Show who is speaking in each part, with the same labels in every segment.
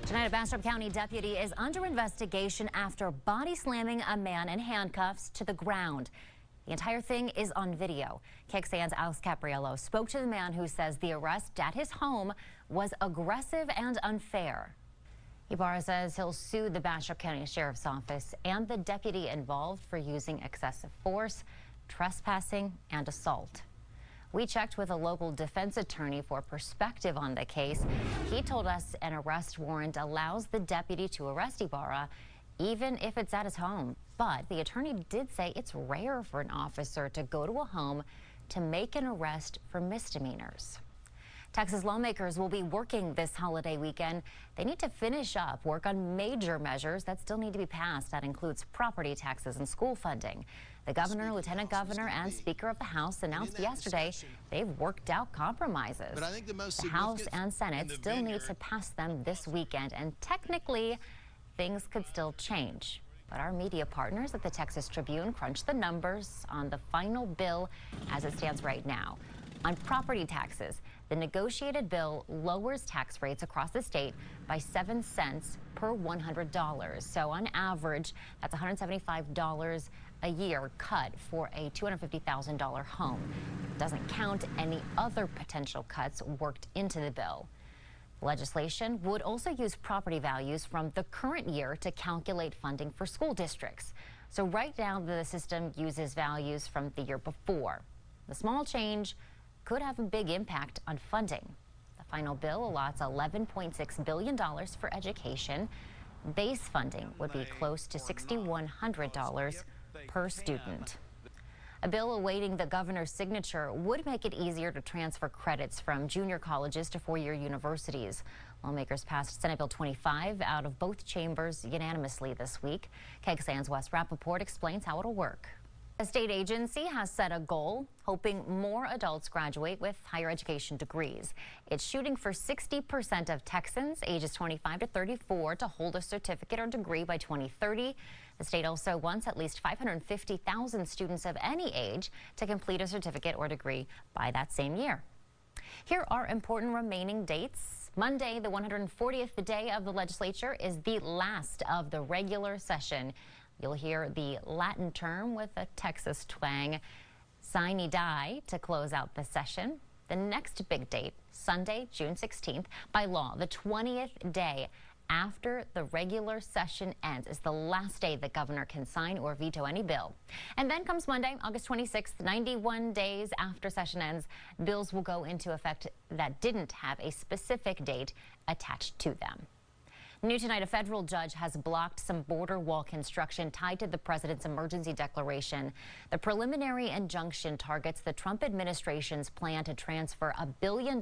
Speaker 1: Tonight, a Bastrop County deputy is under investigation after body slamming a man in handcuffs to the ground. The entire thing is on video. KXAN's Alex Capriello spoke to the man who says the arrest at his home was aggressive and unfair. Ibarra says he'll sue the Bastrop County Sheriff's Office and the deputy involved for using excessive force, trespassing, and assault. We checked with a local defense attorney for perspective on the case. He told us an arrest warrant allows the deputy to arrest Ibarra even if it's at his home. But the attorney did say it's rare for an officer to go to a home to make an arrest for misdemeanors. Texas lawmakers will be working this holiday weekend. They need to finish up work on major measures that still need to be passed. That includes property taxes and school funding. The governor, lieutenant governor, and speaker of the House announced yesterday they've worked out compromises. The House and Senate still need to pass them this weekend, and technically, things could still change. But our media partners at the Texas Tribune crunched the numbers on the final bill as it stands right now. On property taxes, the negotiated bill lowers tax rates across the state by 7 cents per $100. So on average, that's $175 a year cut for a $250,000 home. It doesn't count any other potential cuts worked into the bill. Legislation would also use property values from the current year to calculate funding for school districts. So right now, the system uses values from the year before. The small change could have a big impact on funding. The final bill allots $11.6 billion for education. Base funding would be close to $6,100 per student. A bill awaiting the governor's signature would make it easier to transfer credits from junior colleges to four-year universities. Lawmakers passed Senate Bill 25 out of both chambers unanimously this week. KXAN's Wes Rappaport explains how it'll work. A state agency has set a goal, hoping more adults graduate with higher education degrees. It's shooting for 60% of Texans ages 25 to 34 to hold a certificate or degree by 2030. The state also wants at least 550,000 students of any age to complete a certificate or degree by that same year. Here are important remaining dates. Monday, the 140th day of the legislature, is the last of the regular session. You'll hear the Latin term with a Texas twang, sine die, to close out the session. The next big date, Sunday, June 16th, by law, the 20th day after the regular session ends, is the last day the governor can sign or veto any bill. And then comes Monday, August 26th, 91 days after session ends. Bills will go into effect that didn't have a specific date attached to them. New tonight, a federal judge has blocked some border wall construction tied to the president's emergency declaration. The preliminary injunction targets the Trump administration's plan to transfer $1 billion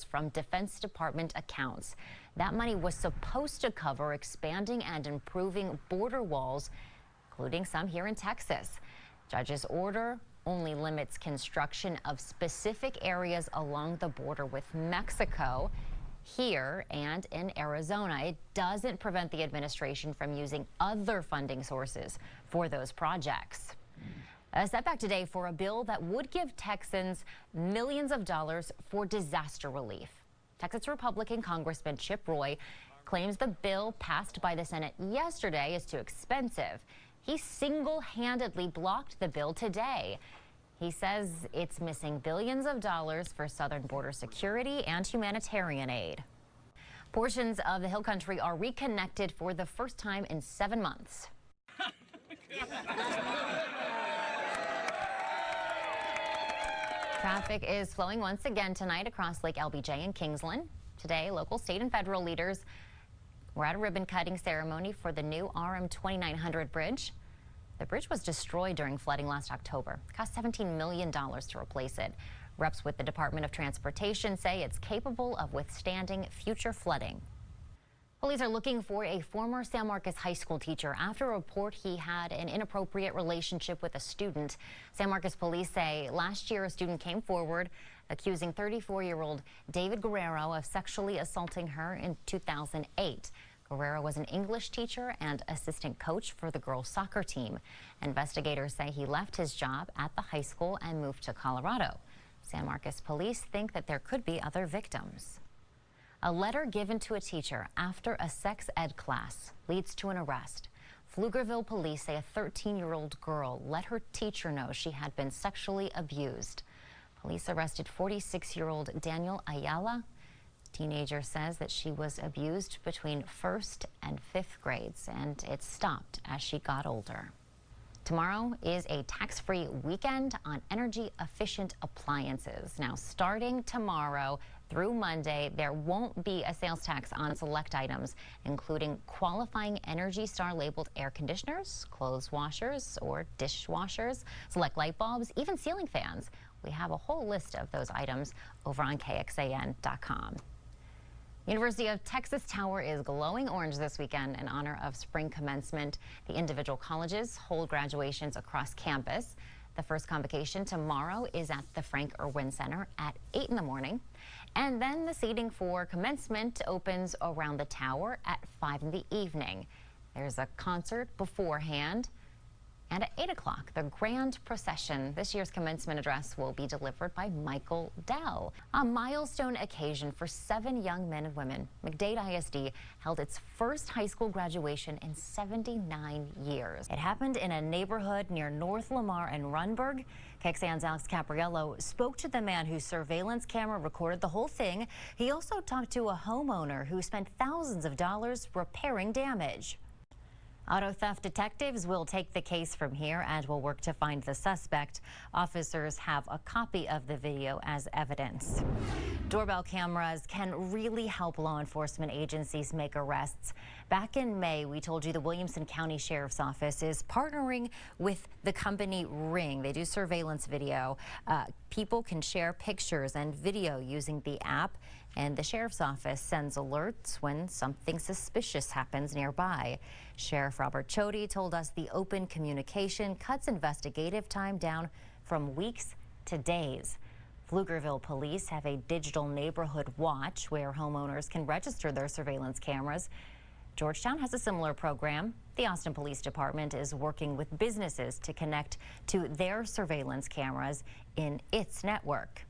Speaker 1: from Defense Department accounts. That money was supposed to cover expanding and improving border walls, including some here in Texas. Judge's order only limits construction of specific areas along the border with Mexico. Here and in Arizona, it doesn't prevent the administration from using other funding sources for those projects. A setback today for a bill that would give Texans millions of dollars for disaster relief. Texas Republican Congressman Chip Roy claims the bill passed by the Senate yesterday is too expensive. He single-handedly blocked the bill today. He says it's missing billions of dollars for southern border security and humanitarian aid. Portions of the Hill Country are reconnected for the first time in 7 months. Traffic is flowing once again tonight across Lake LBJ and Kingsland. Today, local, state, and federal leaders were at a ribbon-cutting ceremony for the new RM 2900 bridge. The bridge was destroyed during flooding last October. It cost $17 million to replace it. Reps with the Department of Transportation say it's capable of withstanding future flooding. Police are looking for a former San Marcos High School teacher after a report he had an inappropriate relationship with a student. San Marcos police say last year a student came forward accusing 34-year-old David Guerrero of sexually assaulting her in 2008. Guerrero was an English teacher and assistant coach for the girls' soccer team. Investigators say he left his job at the high school and moved to Colorado. San Marcos police think that there could be other victims. A letter given to a teacher after a sex ed class leads to an arrest. Pflugerville police say a 13-year-old girl let her teacher know she had been sexually abused. Police arrested 46-year-old Daniel Ayala. Teenager says that she was abused between 1st and 5th grades, and it stopped as she got older. Tomorrow is a tax-free weekend on energy-efficient appliances. Now, starting tomorrow through Monday, there won't be a sales tax on select items, including qualifying Energy Star labeled air conditioners, clothes washers, or dishwashers, select light bulbs, even ceiling fans. We have a whole list of those items over on KXAN.com. University of Texas Tower is glowing orange this weekend in honor of spring commencement. The individual colleges hold graduations across campus. The first convocation tomorrow is at the Frank Irwin Center at 8 in the morning. And then the seating for commencement opens around the tower at 5 in the evening. There's a concert beforehand. And at 8 o'clock, the grand procession. This year's commencement address will be delivered by Michael Dell. A milestone occasion for 7 young men and women. McDade ISD held its first high school graduation in 79 years. It happened in a neighborhood near North Lamar and Runberg. KXAN's Alex Capriello spoke to the man whose surveillance camera recorded the whole thing. He also talked to a homeowner who spent thousands of dollars repairing damage. Auto theft detectives will take the case from here and will work to find the suspect. Officers have a copy of the video as evidence. Doorbell cameras can really help law enforcement agencies make arrests. Back in May, we told you the Williamson County Sheriff's Office is partnering with the company Ring. They do surveillance video. People can share pictures and video using the app, and the Sheriff's Office sends alerts when something suspicious happens nearby. Sheriff Robert Chody told us the open communication cuts investigative time down from weeks to days. Pflugerville police have a digital neighborhood watch where homeowners can register their surveillance cameras. Georgetown has a similar program. The Austin Police Department is working with businesses to connect to their surveillance cameras in its network.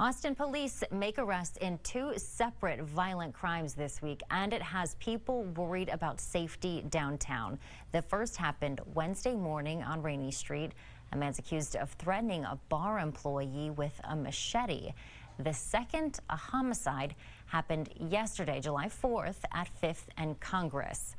Speaker 1: Austin police make arrests in 2 separate violent crimes this week, and it has people worried about safety downtown. The first happened Wednesday morning on Rainey Street. A man's accused of threatening a bar employee with a machete. The second, a homicide, happened yesterday, July 4th at 5th and Congress.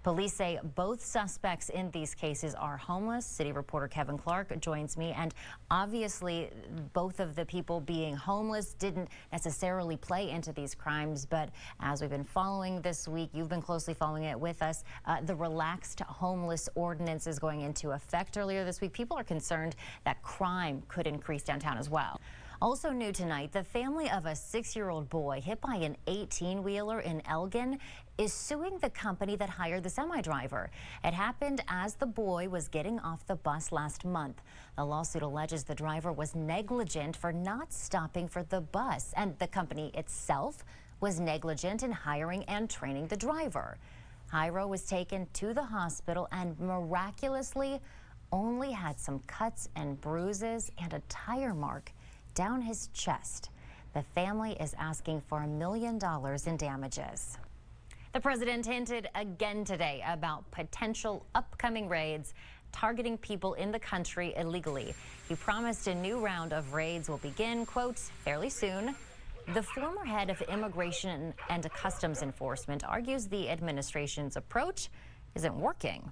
Speaker 1: Police say both suspects in these cases are homeless. City reporter Kevin Clark joins me, and obviously both of the people being homeless didn't necessarily play into these crimes, but as we've been following this week, you've been closely following it with us, the relaxed homeless ordinance is going into effect earlier this week. People are concerned that crime could increase downtown as well. Also new tonight, the family of a 6-year-old boy hit by an 18-wheeler in Elgin is suing the company that hired the semi-driver. It happened as the boy was getting off the bus last month. The lawsuit alleges the driver was negligent for not stopping for the bus, and the company itself was negligent in hiring and training the driver. Jairo was taken to the hospital and miraculously only had some cuts and bruises and a tire mark down his chest. The family is asking for $1 million in damages. The president hinted again today about potential upcoming raids targeting people in the country illegally. He promised a new round of raids will begin, quote, fairly soon. The former head of Immigration and Customs Enforcement argues the administration's approach isn't working.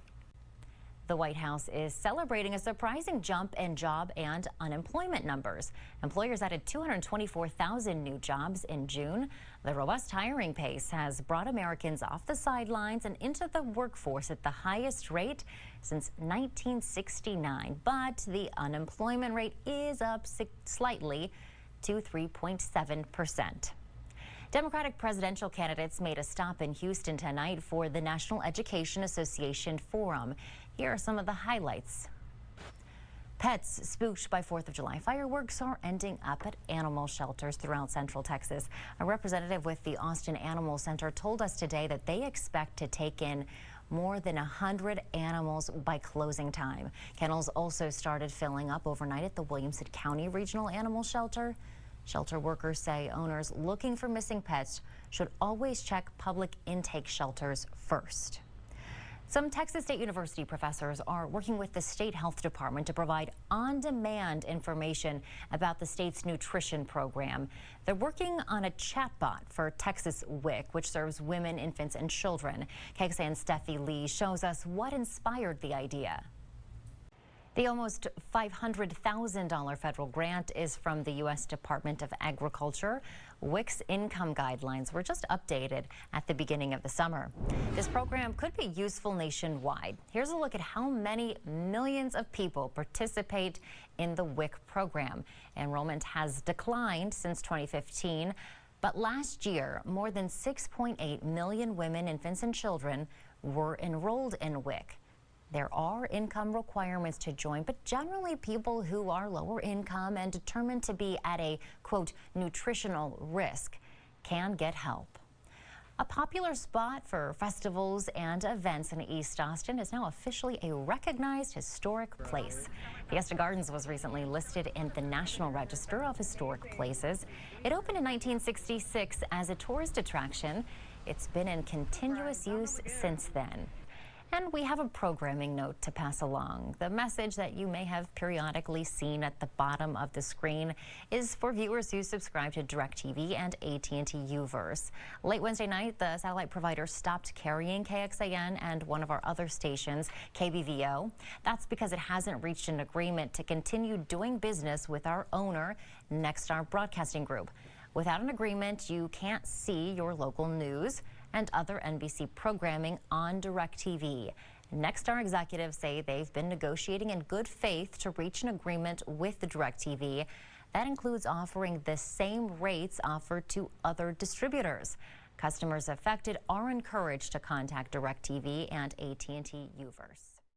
Speaker 1: The White House is celebrating a surprising jump in job and unemployment numbers. Employers added 224,000 new jobs in June. The robust hiring pace has brought Americans off the sidelines and into the workforce at the highest rate since 1969. But the unemployment rate is up slightly to 3.7%. Democratic presidential candidates made a stop in Houston tonight for the National Education Association Forum. Here are some of the highlights. Pets spooked by 4th of July fireworks are ending up at animal shelters throughout Central Texas. A representative with the Austin Animal Center told us today that they expect to take in more than 100 animals by closing time. Kennels also started filling up overnight at the Williamson County Regional Animal Shelter. Shelter workers say owners looking for missing pets should always check public intake shelters first. Some Texas State University professors are working with the state health department to provide on-demand information about the state's nutrition program. They're working on a chatbot for Texas WIC, which serves women, infants, and children. KXAN's Steffi Lee shows us what inspired the idea. The almost $500,000 federal grant is from the U.S. Department of Agriculture. WIC's income guidelines were just updated at the beginning of the summer. This program could be useful nationwide. Here's a look at how many millions of people participate in the WIC program. Enrollment has declined since 2015, but last year, more than 6.8 million women, infants, and children were enrolled in WIC. There are income requirements to join, but generally people who are lower income and determined to be at a, quote, nutritional risk can get help. A popular spot for festivals and events in East Austin is now officially a recognized historic place. Fiesta Gardens was recently listed in the National Register of Historic Places. It opened in 1966 as a tourist attraction. It's been in continuous use since then. And we have a programming note to pass along. The message that you may have periodically seen at the bottom of the screen is for viewers who subscribe to DirecTV and AT&T UVerse. Late Wednesday night, the satellite provider stopped carrying KXAN and one of our other stations, KBVO. That's because it hasn't reached an agreement to continue doing business with our owner, Nexstar Broadcasting Group. Without an agreement, you can't see your local news and other NBC programming on DirecTV. Nexstar executives say they've been negotiating in good faith to reach an agreement with the DirecTV. That includes offering the same rates offered to other distributors. Customers affected are encouraged to contact DirecTV and AT&T UVerse.